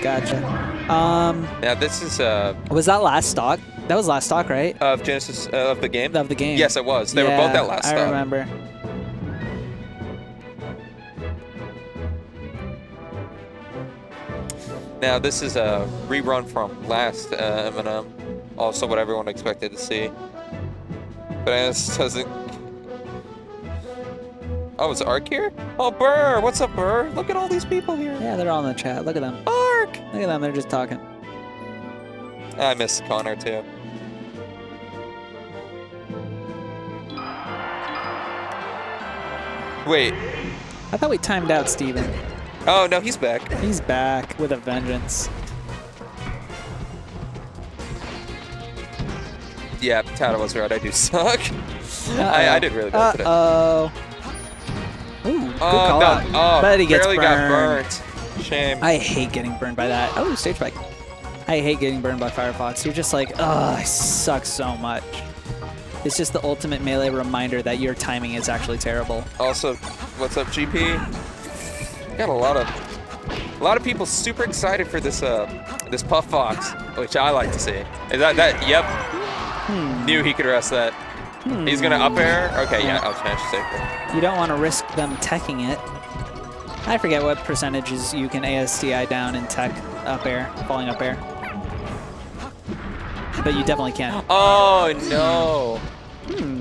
Gotcha. Now this is Was that last stock? That was last stock, right? of Genesis of the game. Of the game. Yes, it was. They were both that last stock. I remember. Now this is a rerun from last MNM. Also, what everyone expected to see. But this doesn't. Oh, is Ark here? Oh, Burr! What's up, Burr? Look at all these people here. Yeah, they're all in the chat. Look at them. Ark! Look at them. They're just talking. I miss Connor too. Wait. I thought we timed out Steven. Oh no, he's back. He's back with a vengeance. Yeah, Tata was right. I do suck. I did really good today. Ooh, good call out. Oh, but he gets barely burned. got burnt. Shame. I hate getting burned by that. Oh, stage bike. I hate getting burned by Firefox. You're just like, oh, I suck so much. It's just the ultimate melee reminder that your timing is actually terrible. Also, what's up, GP? Got a lot of people super excited for this this Puff Fox, which I like to see. Is that? Yep. Knew he could arrest that. He's gonna up air. Okay, yeah, I'll smash safely. You don't want to risk them teching it. I forget what percentages you can ASTI down in tech up air, falling up air. But you definitely can. Oh no!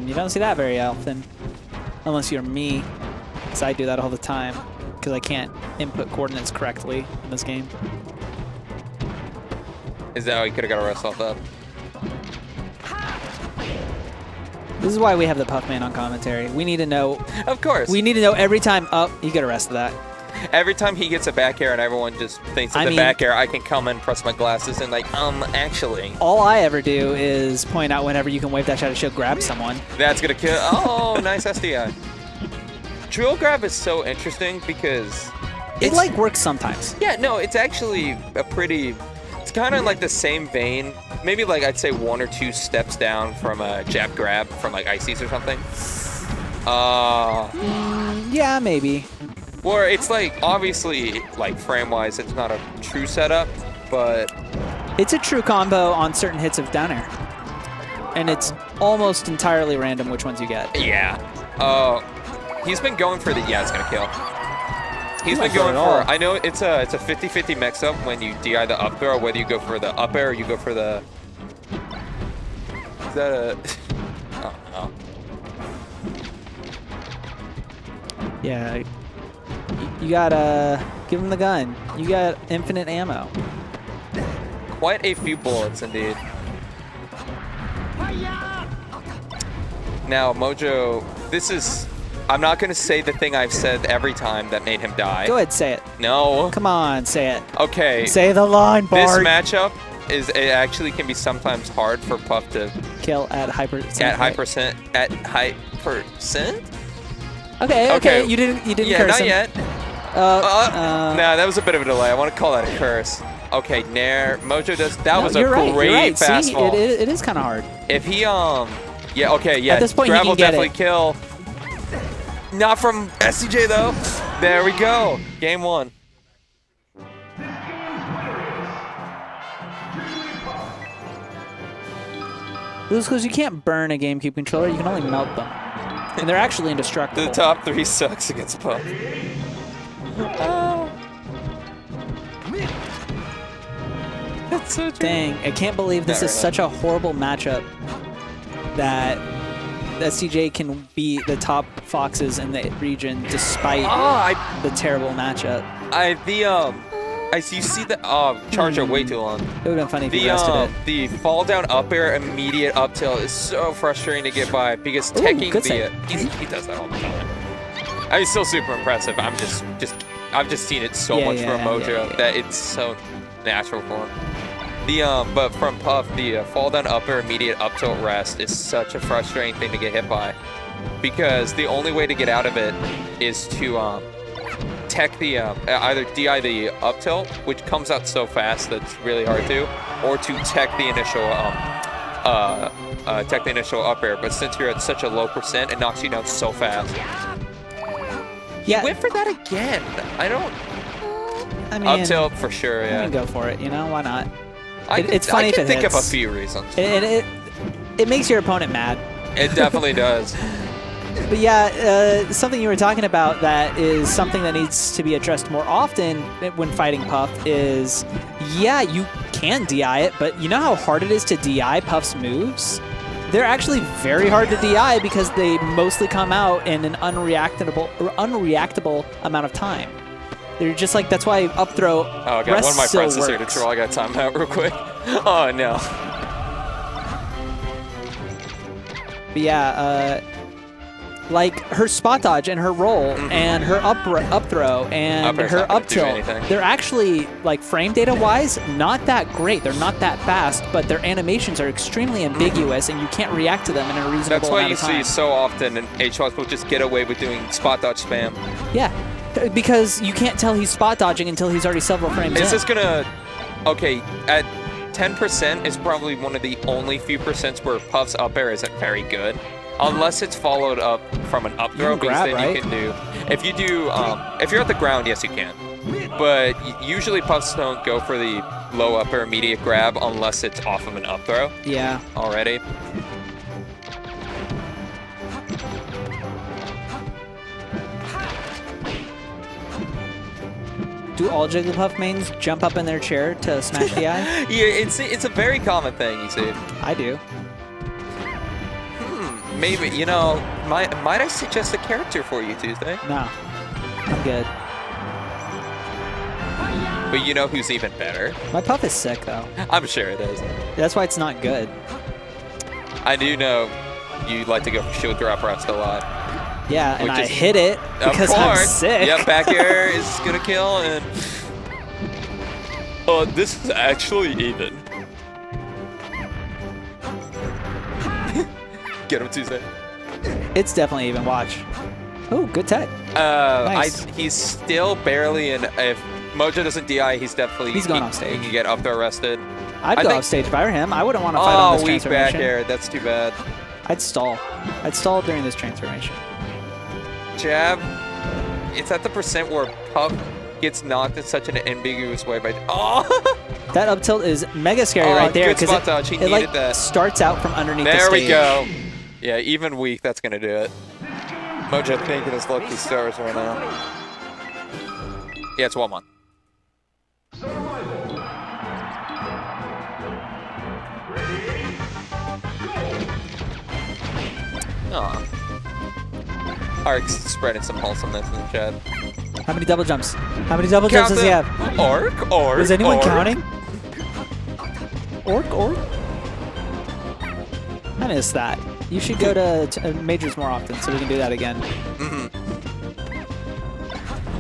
You don't see that very often, unless you're me, because I do that all the time, because I can't input coordinates correctly in this game. Is that how he could have got a rest off that? This is why we have the Puffman on commentary. We need to know. Of course. We need to know every time. Oh, you get arrested that. Every time he gets a back air and everyone just thinks it's a back air, I can come in, press my glasses, and like, actually. All I ever do is point out whenever you can wave dash out of shield, grab someone. That's gonna kill. Oh, nice SDI. Drill grab is so interesting because it like works sometimes. Yeah, no, it's actually a pretty. It's kind of like the same vein. Maybe like I'd say 1 or 2 steps down from a jab grab from like Ices or something. Yeah, maybe. Or it's like, obviously, like frame-wise, it's not a true setup, but... It's a true combo on certain hits of down air. And it's almost entirely random which ones you get. Yeah. He's been going for the... Yeah, it's gonna kill. He's been going for... I know it's a 50-50 mix-up when you DI the up throw, whether you go for the up air or you go for the... Is that a... Oh, no. Yeah. You gotta give him the gun. You got infinite ammo. Quite a few bullets, indeed. Now, Mojo, this is... I'm not going to say the thing I've said every time that made him die. Go ahead, say it. No. Come on, say it. Okay. Say the line, Bart. This matchup it actually can be sometimes hard for Puff to... Kill at high percent. At high percent? Okay. You didn't curse him. Yeah, not yet. Nah, that was a bit of a delay. I want to call that a curse. Okay, Nair. Mojo does... That was a great fastball. See, it is kind of hard. If he, Yeah, okay, yeah. At this point, Grab he will can definitely kill. Not from SDJ, though. There we go. Game 1. This is because you can't burn a GameCube controller. You can only melt them. And they're actually indestructible. The top 3 sucks against Puff. That's so true. Dang, I can't believe this is such a horrible matchup that SDJ can beat the top Foxes in the region despite the terrible matchup. You see the charger way too long. It would have been funny if you rested it. The fall down up air immediate up tilt is so frustrating to get by because teching he does that all the time. I mean, it's still super impressive. I've just seen it so much from Mojo that it's so natural for him. But from Puff, the fall down up air immediate up tilt rest is such a frustrating thing to get hit by because the only way to get out of it is to tech the either DI the up tilt, which comes out so fast that's really hard to, or to tech the initial up air. But since you're at such a low percent, it knocks you down so fast. Yeah. He went for that again. I don't. I mean, up tilt for sure. Yeah. I mean, go for it. You know, why not? It's funny. I can think of a few reasons. It makes your opponent mad. It definitely does. But yeah, something you were talking about that is something that needs to be addressed more often when fighting Puff is, yeah, you can DI it, but you know how hard it is to DI Puff's moves? They're actually very hard to DI because they mostly come out in an unreactable amount of time. They're just like, that's why up throw Oh, God, one of my friends is here to troll. I got timed out real quick. Oh, no. But yeah, like her spot dodge and her roll and her up throw and her up tilt, they're actually, like, frame data wise, not that great. They're not that fast, but their animations are extremely ambiguous and you can't react to them in a reasonable amount of time. That's why you see so often HLOC will just get away with doing spot dodge spam. Yeah, because you can't tell he's spot dodging until he's already several frames in. Is this gonna, okay, at 10% is probably one of the only few percents where Puff's up air isn't very good. Unless it's followed up from an up throw, because then you can do. If you do, if you're at the ground, yes, you can. But usually Puffs don't go for the low up or immediate grab unless it's off of an up throw. Yeah. Already. Do all Jigglypuff mains jump up in their chair to smash DI? Yeah, it's a very common thing, you see. I do. Maybe, you know, might I suggest a character for you, Tuesday? No, I'm good. But you know who's even better? My Puff is sick, though. I'm sure it is. That's why it's not good. I do know you like to go for shield drop rust a lot. Yeah, and I hit it because I'm sick. Yep, back air is gonna kill, and this is actually even. Get him, Tuesday. It's definitely even. Watch. Oh, good tech. Nice. He's still barely in. If Mojo doesn't DI, he's going off stage. He can get up there arrested. I'd go off stage if I were him. I wouldn't want to fight on this transformation. Weak back air. That's too bad. I'd stall. I'd stall during this transformation. Jab. It's at the percent where Puff gets knocked in such an ambiguous way by. Oh! That up tilt is mega scary right there because it like that. Starts out from underneath the stage. There we go. Yeah, even weak, that's going to do it. Mojo thinking his lucky stars right now. Yeah, it's 1-1. Aw. Ark's spreading some wholesomeness in the chat. How many double jumps? How many double jumps does he have? Arc. Is anyone counting? Orc. I missed that. You should go to majors more often so we can do that again.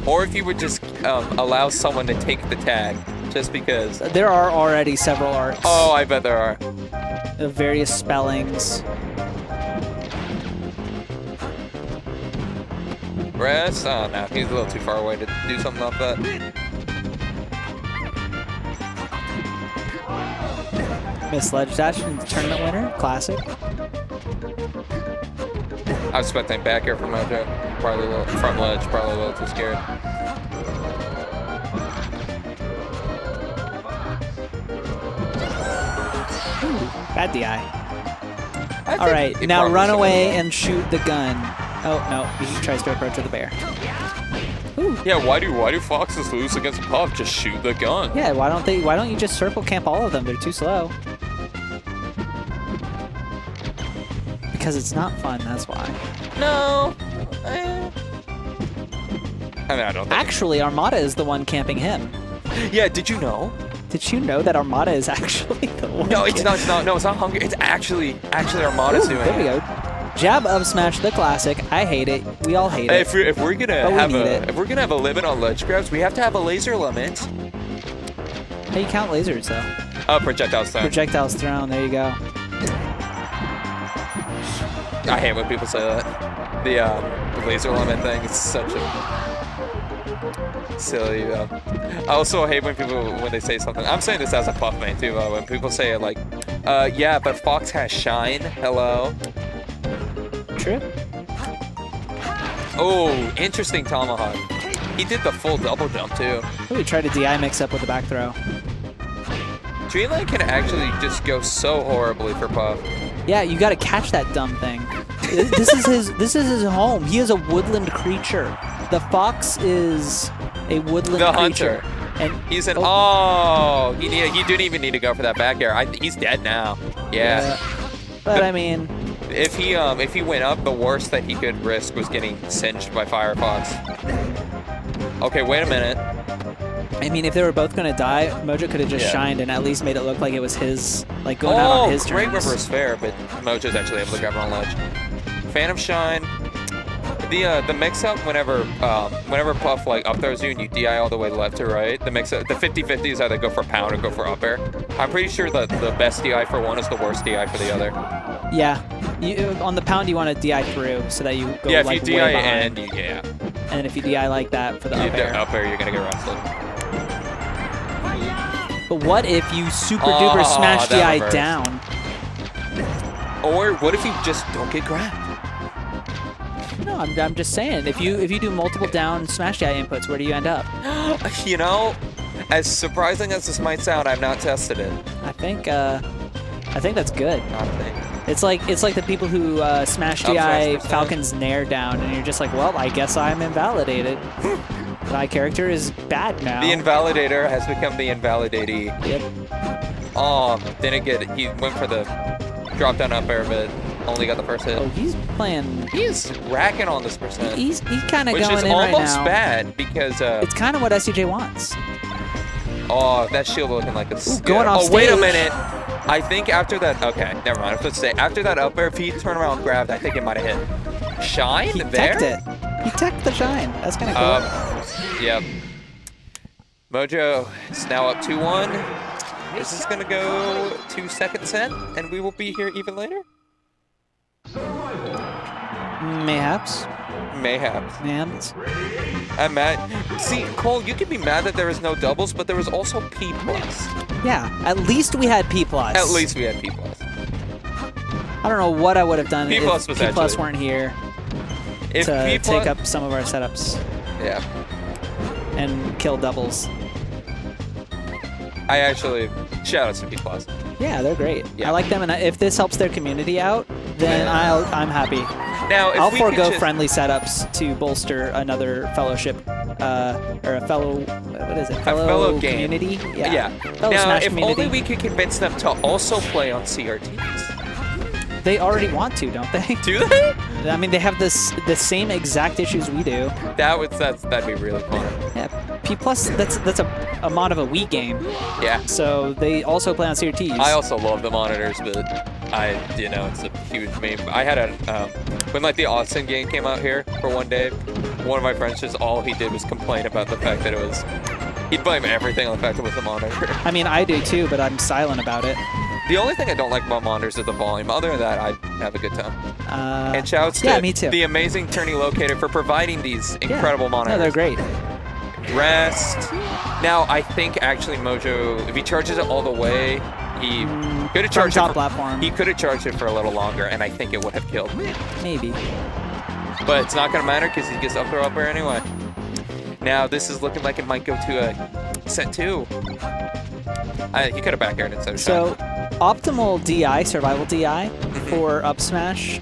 Or if you would just allow someone to take the tag, just because. There are already several arcs. Oh, I bet there are. Of various spellings. Rest? Oh, no. He's a little too far away to do something off that. Miss Ledge Dash and tournament winner. Classic. I was expecting back air from Mojo. Probably a little front ledge, probably a little too scared. Ooh, bad DI. All right, now run away and shoot the gun. Oh no, he tries to approach with a bear. Ooh. Yeah, why do foxes lose against Puff? Just shoot the gun. Yeah, why don't you just circle camp all of them? They're too slow. Because it's not fun, that's why. No. I mean, I don't think actually, Armada is the one camping him. Yeah, did you know? Did you know that Armada is actually the one? No, it's not. No, it's not Hungry. It's actually Armada's doing it. There we go. Jab up smash, the classic. I hate it. We all hate it. If we're gonna have a limit on ledge grabs, we have to have a laser limit. How do you count lasers though? Oh, projectiles thrown. Projectiles thrown. There you go. I hate when people say that. The laser limit thing is such a silly. I also hate when they say something. I'm saying this as a Puff main too. When people say it like, yeah, but Fox has shine. Hello. True. Oh, interesting tomahawk. He did the full double jump, too. Oh, he tried a DI mix-up with the back throw. Dreamland can actually just go so horribly for Puff. Yeah, you got to catch that dumb thing. This is his home. He is a woodland creature. The fox is a woodland creature. Hunter. And he's an he didn't even need to go for that back air. He's dead now. Yeah. But I mean, if he went up, the worst that he could risk was getting singed by Firefox. Okay, wait a minute. I mean, if they were both gonna die, Mojo could have just shined and at least made it look like it was his, like going out on his terms. Great reverse fair, but Mojo's actually able to grab it on ledge. Phantom Shine. The mix-up whenever Puff like up throws you and you DI all the way left to right, the mix-up, the 50-50 is either go for pound or go for up air. I'm pretty sure that the best DI for one is the worst DI for the other. Yeah, on the pound you want to DI through so that you go like if you DI and and if you DI like that for the up air, you're gonna get wrestled. But what if you super duper smash DI reverse. down? Or what if you just don't get grabbed? No, I'm just saying, if you do multiple down smash DI inputs, where do you end up? You know, as surprising as this might sound, I've not tested it. I think that's good. I think. It's like the people who smash DI Falcon's Nair down, and you're just like, well, I guess I'm invalidated. My character is bad now. The invalidator has become the invalidatee. Yep. Oh, didn't get it. He went for the drop down up air, but only got the first hit. Oh, he's playing. He's racking on this percent. He's kind of going in right now. Which is almost bad because. It's kind of what SDJ wants. Oh, that shield looking like a. Going off stage. Wait a minute. I think after that. Okay, never mind. I was supposed to say after that up air, if he turned around and grabbed, I think it might have hit. Shine he there. Teched it. He teched the shine. That's kind of cool. Yep. Mojo is now up 2-1. This is going to go to second set, and we will be here even later? Mayhaps. Mayhaps. I'm mad. See, Cole, you can be mad that there was no doubles, but there was also P+. Yeah, at least we had P+. At least we had P+. I don't know what I would have done if P+ weren't here to take up some of our setups. Yeah. And kill doubles. I actually, shout out to P+. Yeah, they're great. Yeah. I like them, and if this helps their community out, then I'm happy. Now, if I'll forego friendly setups to bolster another fellowship, or a fellow, what is it? Fellow community? Game. Yeah. Fellow now, Smash if community. only we could convince them to also play on CRTs. They already want to, don't they? Do they? I mean, they have the same exact issues we do. That'd be really fun. Yeah, P+, that's a mod of a Wii game. Yeah. So they also play on CRTs. I also love the monitors, but it's a huge meme. I had when like the Austin game came out here for one day, one of my friends just all he did was complain about the fact that it was, he'd blame everything on the fact it was the monitor. I mean, I do too, but I'm silent about it. The only thing I don't like about monitors is the volume. Other than that, I have a good time. And shouts to me too. the amazing Tourney Locator for providing these incredible monitors. No, they're great. Rest. Now, I think actually Mojo, if he charges it all the way, he could have charged it. Platform. He could have charged it for a little longer, and I think it would have killed. Maybe. But it's not going to matter because he gets up there anyway. Now, this is looking like it might go to a set 2. He could have back aired instead of shot. Optimal DI, survival DI, for up smash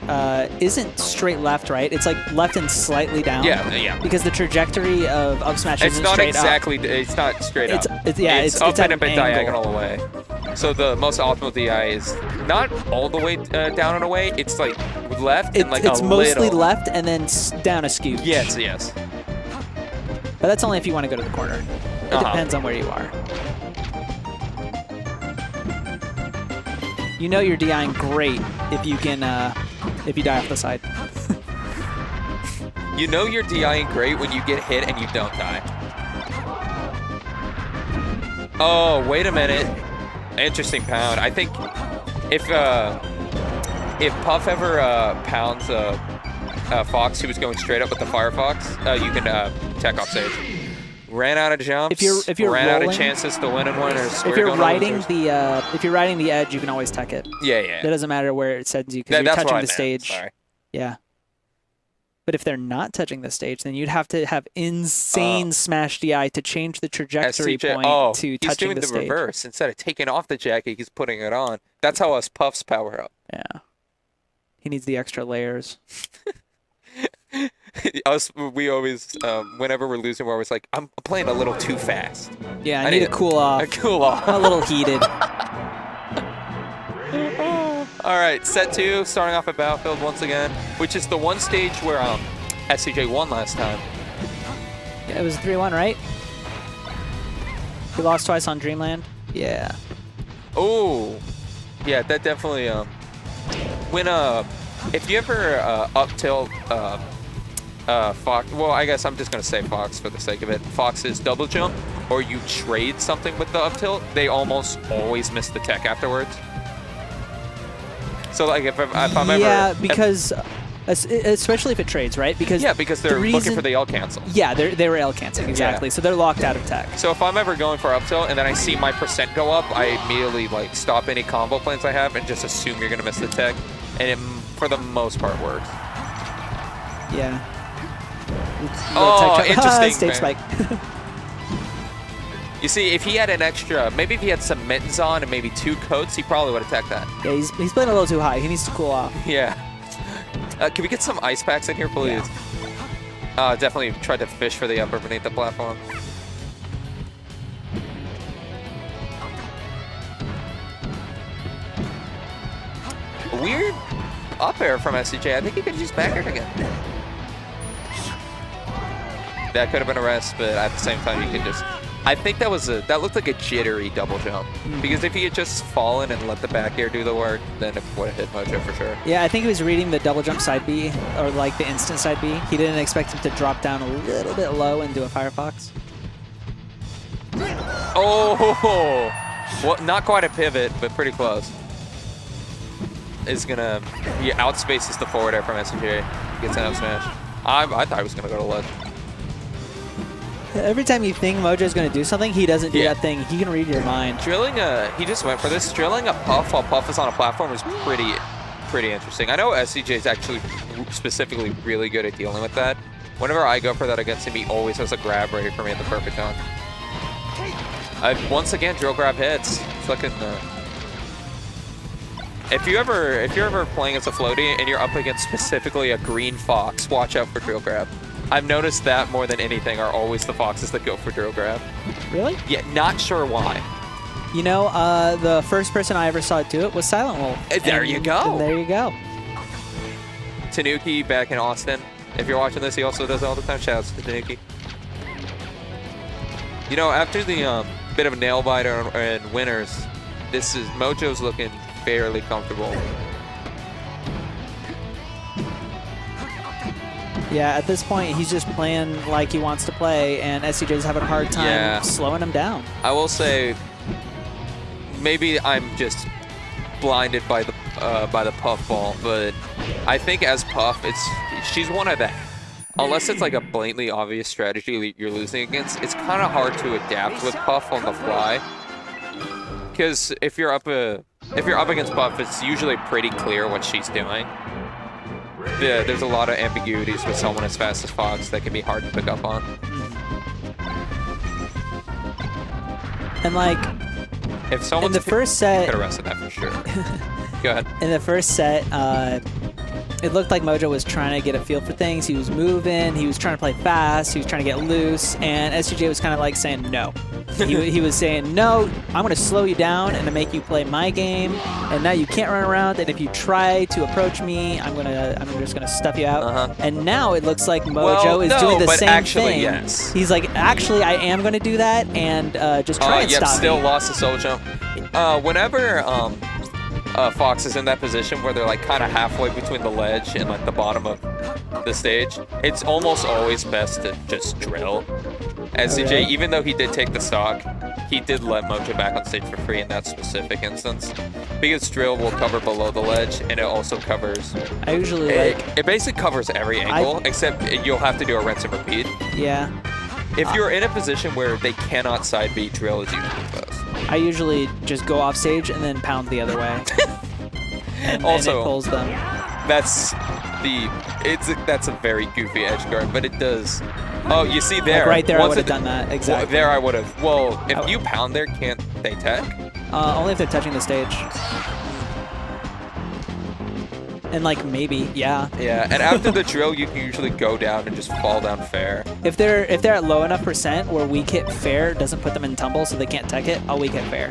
isn't straight left, right? It's like left and slightly down. Yeah. Because the trajectory of up smash isn't straight up. It's not straight up. It's up and a bit angle. diagonal away. So the most optimal DI is not all the way down and away. It's like left and like a little. It's mostly left and then down a scooch. Yes. But that's only if you want to go to the corner. It depends on where you are. You know you're DIing great if you can, if you die off the side. You know you're DIing great when you get hit and you don't die. Oh, wait a minute. Interesting pound. I think if Puff ever pounds Fox who was going straight up with the Firefox, you can tech off stage. Ran out of jumps. If you're ran rolling, out of chances to win and win. Or if you're riding the edge, you can always tech it. Yeah. That doesn't matter where it sends you because you're touching the stage. Sorry. Yeah. But if they're not touching the stage, then you'd have to have insane smash DI to change the trajectory point to touching the stage. He's doing the reverse. Instead of taking off the jacket, he's putting it on. That's how us Puffs power up. Yeah. He needs the extra layers. We always, whenever we're losing, we're always like, I'm playing a little too fast. Yeah, I need to cool off. Cool off. A little heated. All right, set 2, starting off at Battlefield once again, which is the one stage where SDJ won last time. Yeah, it was 3-1, right? He lost twice on Dreamland. Yeah. Oh, yeah, that definitely. When if you ever up tilt Fox, well, I guess I'm just gonna say Fox for the sake of it. Fox's double jump, or you trade something with the up tilt, they almost always miss the tech afterwards. So like if I'm ever... Yeah, because... especially if it trades, right? Because they're looking for the L cancel. Yeah, they were L canceling, exactly. So they're locked out of tech. So if I'm ever going for up tilt and then I see my percent go up, I immediately like stop any combo plans I have and just assume you're gonna miss the tech, and it, for the most part, works. Yeah. Oh, interesting. Stage spike. You see, if he had an extra, maybe if he had some mittens on and maybe 2 coats, he probably would attack that. Yeah, he's playing a little too high. He needs to cool off. Yeah. Can we get some ice packs in here, please? Yeah. Definitely tried to fish for the upper beneath the platform. Weird up air from SDJ. I think he could use back air again. That could have been a rest, but at the same time, you could just... I think that looked like a jittery double jump. Because if he had just fallen and let the back air do the work, then it would have hit Mojo for sure. Yeah, I think he was reading the double jump side B, or like the instant side B. He didn't expect him to drop down a little bit low and do a Firefox. Oh! Well, not quite a pivot, but pretty close. Is gonna... He outspaces the forward air from SDJ. Gets an up smash. I thought he was gonna go to ledge. Every time you think Mojo's going to do something, he doesn't do that thing. He can read your mind. Drilling he just went for this. Drilling a Puff while Puff is on a platform is pretty interesting. I know SDJ is actually specifically really good at dealing with that. Whenever I go for that against him, he always has a grab ready for me at the perfect time. Once again, drill grab hits. Fucking. If you're ever playing as a floaty and you're up against specifically a green fox, watch out for drill grab. I've noticed that more than anything are always the foxes that go for drill grab. Really? Yeah, not sure why. You know, the first person I ever saw do it was Silent Wolf. There you go. There you go. Tanuki back in Austin. If you're watching this, he also does it all the time. Shouts to Tanuki. You know, after the bit of a nail biter and winners, Mojo's looking fairly comfortable. Yeah, at this point, he's just playing like he wants to play, and SDJ's having a hard time slowing him down. I will say, maybe I'm just blinded by the Puff ball, but I think as Puff, she's one of the, unless it's like a blatantly obvious strategy you're losing against, it's kind of hard to adapt with Puff on the fly. Because if you're up against Puff, it's usually pretty clear what she's doing. Yeah, there's a lot of ambiguities with someone as fast as Fox that can be hard to pick up on. And like, if someone's in the first set, you could have arrested that for sure. Go ahead. In the first set, it looked like Mojo was trying to get a feel for things. He was moving, he was trying to play fast, he was trying to get loose, and SDJ was kind of like saying no. He was saying, no, I'm going to slow you down and to make you play my game, and now you can't run around, and if you try to approach me, I'm just going to stuff you out. And now it looks like Mojo is doing the same thing. Yes. He's like, actually, I am going to do that, and just try and stop still me. Lost the soul jump. Whenever Fox is in that position where they're like kind of halfway between the ledge and like the bottom of the stage, it's almost always best to just drill. SDJ, even though he did take the stock, he did let Mojo back on stage for free in that specific instance. Because drill will cover below the ledge, and it also covers... I usually it basically covers every angle, except you'll have to do a rinse and repeat. Yeah. If you're in a position where they cannot side beat, drill is usually best. I usually just go off stage and then pound the other way. And also, it pulls them. That's That's a very goofy edge guard, but it does. Oh, you see there. Like right there, I would have done that. Exactly. Well, there I would have. Well, if you pound there, can't they tech? Only if they're touching the stage. And like maybe, yeah. Yeah, and after the drill, you can usually go down and just fall down fair. If they're at low enough percent where weak hit fair doesn't put them in tumble, so they can't tech it, I'll weak hit fair.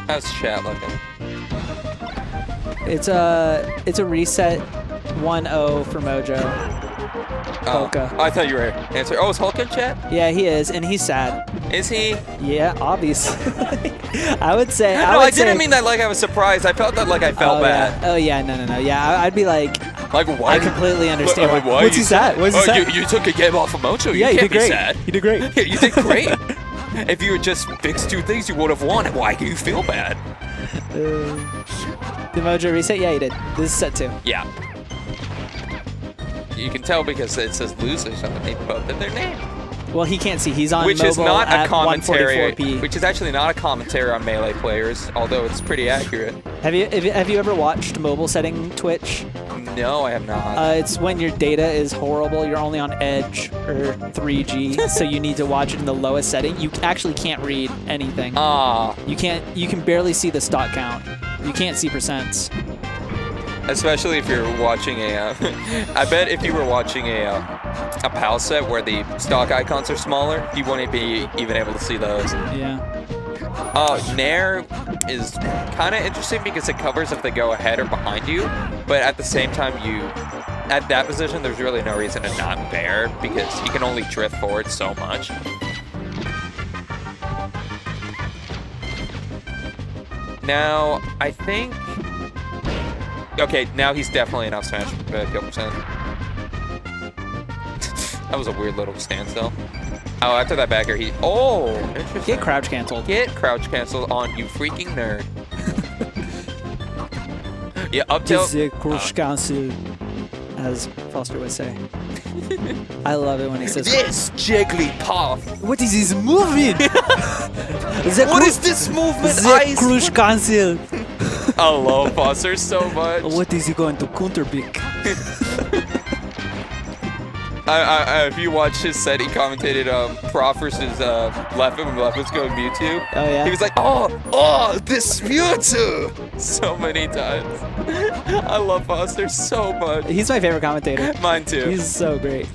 How's chat looking? It's a reset 1-0 for Mojo. Polka. Oh, I thought you were answering. Oh, is Hulk in chat? Yeah, he is, and he's sad. Is he? Yeah, obviously. I would say. No, I didn't mean that like I was surprised. I felt that like I felt bad. Yeah. Oh yeah, no. Yeah, I'd be like why? I completely understand. Why what's he sad? What's he sad? You took a game off of Mojo. Yeah, you did can't great. be sad. You did great. Yeah, you did great. If you had just fixed 2 things, you would have won. Why do you feel bad? Did Mojo reset? Yeah, he did. This is set 2. Yeah. You can tell because it says losers underneath both of their names. Well, he can't see. He's on which mobile is not at a commentary. 144p. Which is actually not a commentary on Melee players, although it's pretty accurate. Have you ever watched mobile setting Twitch? No, I have not. It's when your data is horrible. You're only on Edge or 3G, so you need to watch it in the lowest setting. You actually can't read anything. You can barely see the stock count. You can't see percents. Especially if you're watching a, I bet if you were watching a PAL set where the stock icons are smaller, you wouldn't be even able to see those. Yeah. Nair is kind of interesting because it covers if they go ahead or behind you, but at the same time, at that position, there's really no reason to not bear because he can only drift forward so much. Now, I think... Okay, now he's definitely enough smash kill percent. That was a weird little standstill. Oh, after that backer, he... Oh, interesting. Get crouch canceled. Get crouch canceled on, you freaking nerd. Yeah, up tilt. Crouch cancel, as Foster would say. I love it when he says... This Jigglypuff. What is this movement? What is this movement? Crouch cancel. I love Foster so much. What is he going to counter pick? If you watch his set, he commentated Prof versus Leffen when Leffen was going Mewtwo. Oh yeah. He was like, oh, this Mewtwo! So many times. I love Foster so much. He's my favorite commentator. Mine too. He's so great.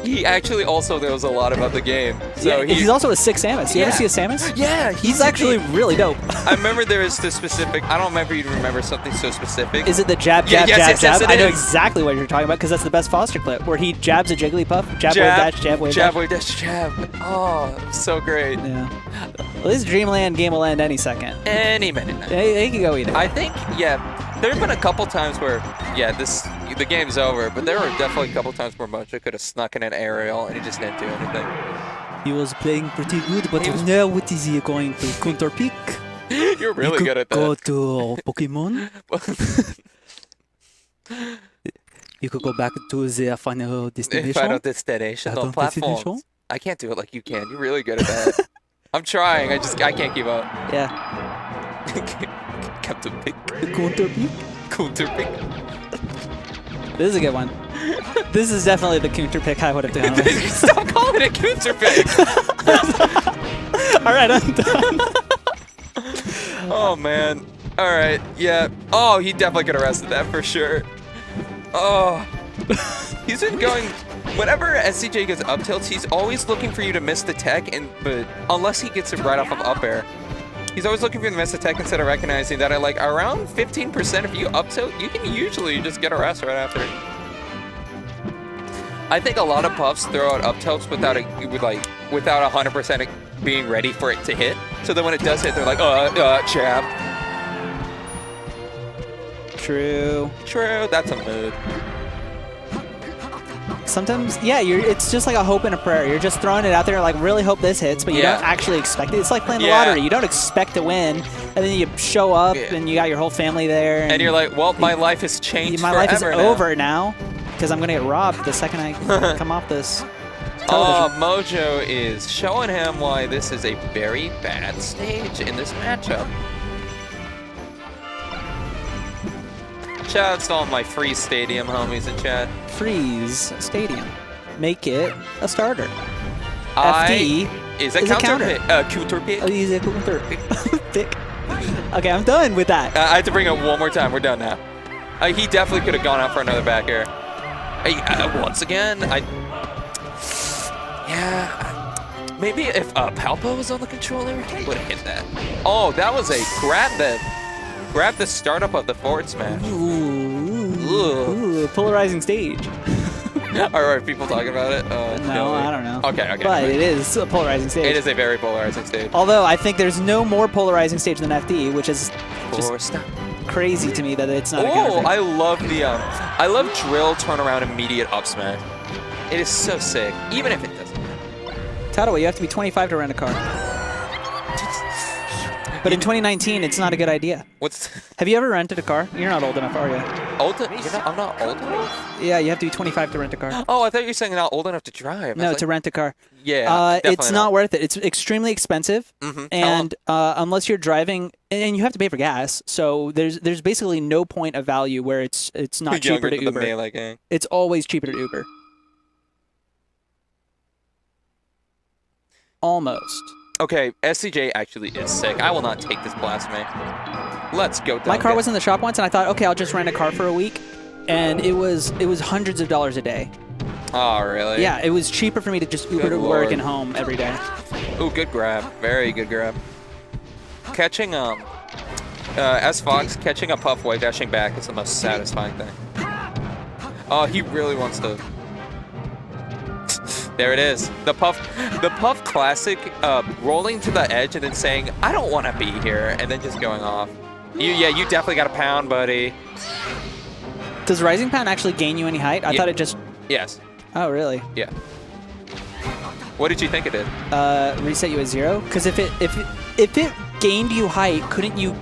He actually also knows a lot about the game. So yeah, he's also a 6 Samus. You ever see a Samus? Yeah. He's actually really dope. I remember there is this specific, I don't remember you to remember something so specific. Is it the jab, jab, yes, jab? Yes, I know exactly what you're talking about because that's the best Foster clip where he jabs a Jigglypuff, jab, wave, dash, jab, wave, jab, dash. wave, dash, jab. Oh, so great. Yeah. Well, this Dreamland game will end any second. Any minute. They can go either. I think, there have been a couple times where, the game's over, but there were definitely a couple times where Mojo could have snuck in an aerial and he just didn't do anything. He was playing pretty good, but now what is he going to counter pick? You're really good at that. Go to Pokemon. You could go back to the final destination. Final destination on platforms. I can't do it like you can. You're really good at that. I'm trying. I can't keep up. Yeah. Captain Pick. Counter pick. Counter pick. This is a good one. This is definitely the counter pick I would have done. Stop calling it counter pick. All right, I'm done. Oh man. All right. Yeah. Oh, he definitely could have arrested that for sure. Oh. He's been going. Whenever SDJ gets up tilts, he's always looking for you to miss the tech, but unless he gets it right off of up air. He's always looking for you to miss the tech instead of recognizing that at like around 15% if you up tilt, you can usually just get arrested right after. I think a lot of puffs throw out up tilts without 100% being ready for it to hit. So then when it does hit, they're like, jab. True. True. That's a mood. Sometimes, yeah, it's just like a hope and a prayer. You're just throwing it out there, like really hope this hits, but you don't actually expect it. It's like playing the lottery. You don't expect to win, and then you show up and you got your whole family there. And you're like, well, my life has changed My life is over now because I'm going to get robbed the second I come off this. television. Mojo is showing him why this is a very bad stage in this matchup. Shout outs to all my Freeze Stadium homies in chat. Freeze Stadium. Make it a starter. FD is a counter pick. Oh, he's a counter pick. Okay, I'm done with that. I have to bring it one more time. We're done now. He definitely could have gone out for another back air. Once again, yeah, maybe if Palpo was on the controller, he would have hit that. Oh, that was a grab the startup of the forward smash. Ooh, polarizing stage. Are people talking about it? No, I don't know. Okay. But it is a polarizing stage. It is a very polarizing stage. Although I think there's no more polarizing stage than FD, which is just crazy to me that it's not. Oh, I love the I love drill turnaround immediate up smash. It is so sick, even if it doesn't. Tadaway, you have to be 25 to rent a car. But in 2019, it's not a good idea. Have you ever rented a car? You're not old enough, are you? I'm not old enough? Yeah, you have to be 25 to rent a car. Oh, I thought you were saying not old enough to drive. No, to rent a car. Yeah, it's not worth it. It's extremely expensive, and unless you're driving, and you have to pay for gas, so there's basically no point of value where it's not cheaper to Uber. Melee gang. It's always cheaper to Uber. Almost. Okay, SDJ actually is sick. I will not take this blasphemy. Let's go. My car was in the shop once, and I thought, okay, I'll just rent a car for a week, and it was hundreds of dollars a day. Oh, really? Yeah, it was cheaper for me to just Uber to work and home every day. Ooh, good grab. Very good grab. Catching S Fox catching a Puff white dashing back is the most satisfying thing. Oh, he really wants to. There it is. The Puff classic, rolling to the edge and then saying, I don't want to be here, and then just going off. You definitely got a pound, buddy. Does Rising Pound actually gain you any height? I thought it just... Yes. Oh, really? Yeah. What did you think it did? Reset you at 0? Because if it gained you height, couldn't you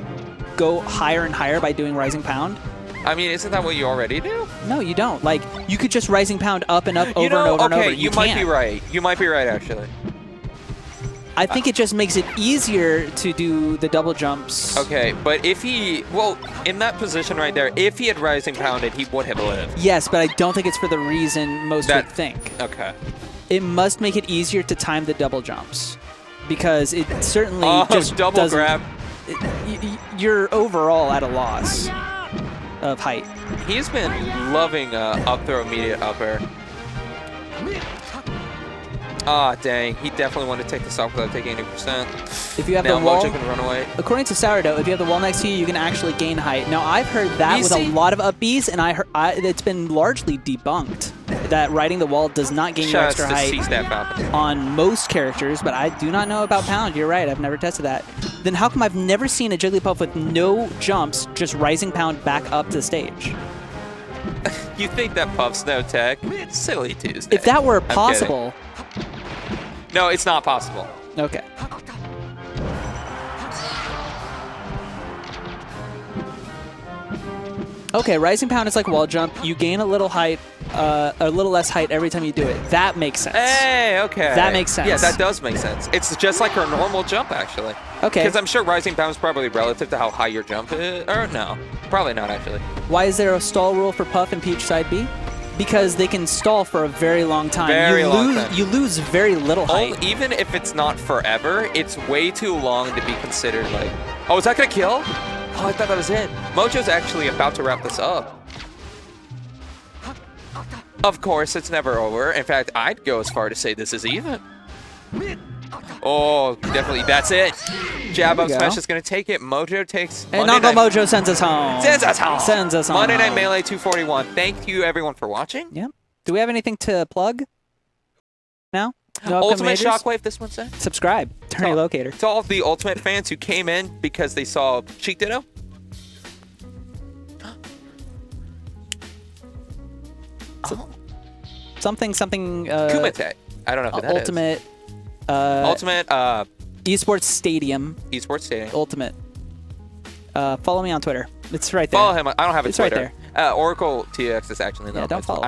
go higher and higher by doing Rising Pound? I mean, isn't that what you already do? No, you don't. Like, you could just Rising Pound up and up over and over and over. You might be right. You might be right, actually. I think it just makes it easier to do the double jumps. Okay, but if he... Well, in that position right there, if he had Rising Pounded, he would have lived. Yes, but I don't think it's for the reason most would think. Okay. It must make it easier to time the double jumps. Because it certainly just double grab. You're overall at a loss of height. He's been loving up throw immediate up air. Ah, dang. He definitely wanted to take this off without taking 80%. If you have now the wall, Mojo can run away. According to Sourdough, if you have the wall next to you, you can actually gain height. Now, I've heard that with a lot of up Bs, and it's been largely debunked that riding the wall does not gain you extra height on most characters, but I do not know about Pound. You're right. I've never tested that. Then how come I've never seen a Jigglypuff with no jumps just Rising Pound back up to the stage? You think that Puff's no tech? Silly Tuesday. If that were possible... No, it's not possible. Okay. Okay, Rising Pound is like wall jump. You gain a little height, a little less height every time you do it. That makes sense. Hey, okay. That makes sense. Yeah, that does make sense. It's just like her normal jump, actually. Okay. Because I'm sure Rising Pound is probably relative to how high your jump is. Or no, probably not, actually. Why is there a stall rule for Puff and Peach side B? Because they can stall for a very long time. You lose very little height. Even if it's not forever, it's way too long to be considered like, oh, is that going to kill? Oh, I thought that was it. Mojo's actually about to wrap this up. Of course, it's never over. In fact, I'd go as far to say this is even. Oh, definitely. That's it. Jab up smash is going to take it. Mojo takes... And Nongo Mojo sends us home. Sends us home. Sends us home. Monday Night Melee 241. Thank you, everyone, for watching. Yeah. Do we have anything to plug now? No Ultimate Shockwave, this one said. Subscribe. Turn your locator. To all of the Ultimate fans who came in because they saw Cheek Ditto. Something. Kumite. I don't know who that Ultimate. is. Ultimate. Esports Stadium. Esports Stadium. Ultimate. Follow me on Twitter. It's right there. Follow him. I don't have a Twitter. It's right there. Oracle TX is actually not. Yeah, don't follow.